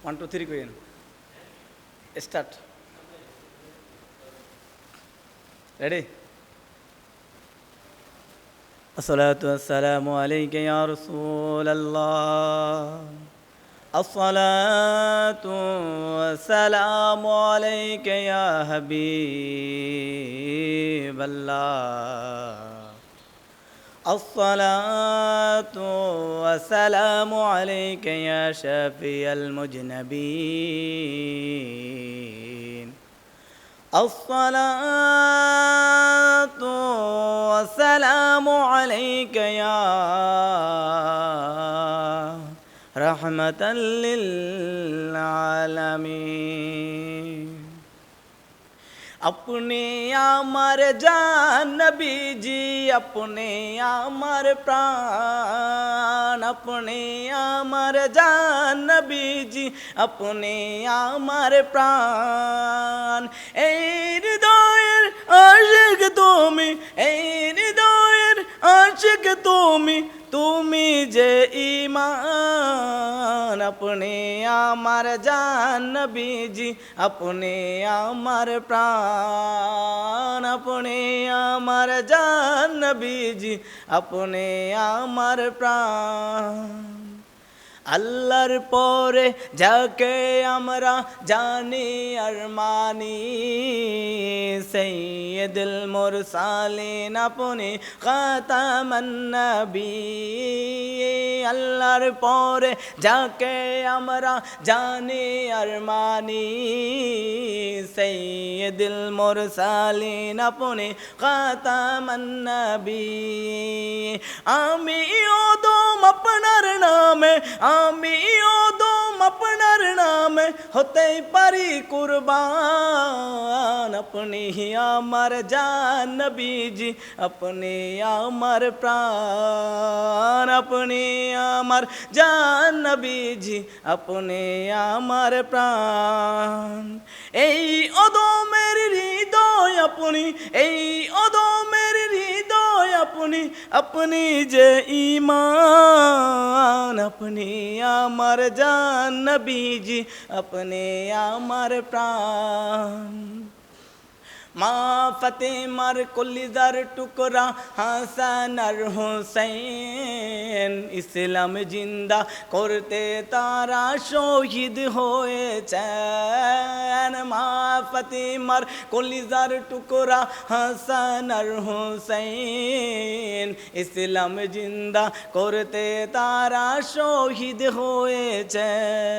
1 2 3 কইেন start ready الصلاة والسلام عليك يا رسول الله الصلاة والسلام عليك يا حبيب الله الصلاة والسلام عليك يا شفيع المذنبين الصلاة والسلام عليك يا رحمة للعالمين अपने आमर जान नबी जी अपने आमर प्राण अपने आमर जान नबी जी अपने आमर प्राण ए हृदयर आशिक तुमी ए हृदयर आशिक तुमी जे ईमान अपने आमर जान नबी जी अपने आमर प्राण अपने आमर जान नबी जी अपने आमर प्राण আল্লাহর পরে যাকে আমরা জানি আর মানি সাইয়্যিদুল মুরসালিন আপনি খাতামান নবী আল্লাহর পরে যাকে আমরা জানি আর মানি সাইয়্যিদুল মুরসালিন আপনি খাতামান নবী আমি ওদম আপনার নামে আমিও দম আপনার নামে হতে পারি কুরবান আপনি আমার জান নবী জি আপনি আমার প্রাণ আপনি আমার জান নবী জি আপনি আমার প্রাণ এই অদমের হৃদয় আপনি এই অদমের হৃদয় আপনি আপনি যে ঈমান अपने आमर जान नबी जी अपने आमर प्राण माँ फतेमार कलिजार टुकड़ा हासान और हुसैन इस्लाम जिंदा करते तारा शहीद হয়েছেন माँ फतेमार कलिजार टुकड़ा हासान और हुसैन इस्लाम जिंदा करते तारा শহীদ হয়েছেন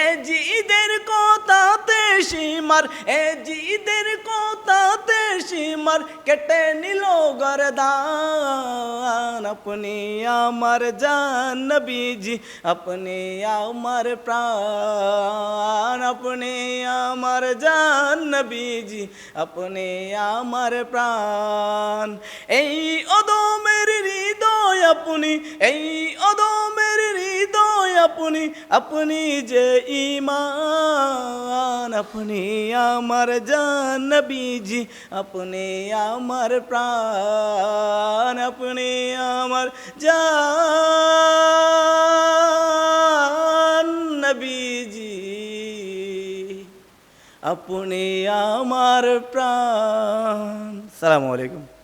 এ জিদের কথাতে সীমার এ জিদের কথাতে সীমার কেটে নিল গরদান আপনি আমার জান নবী জি আপনি আমার প্রাণ আপনি আমার জান নবী জি আপনি আমার প্রাণ এই অদমের হৃদয় আপনি এই অদমের হৃদয় আপনি আপনি যে ঈমান আপনি আমার জান নবী জি আপনি আমার প্রাণ আপনি আমার জান নবী জি আপনি আমার প্রাণ। আসসালামু আলাইকুম।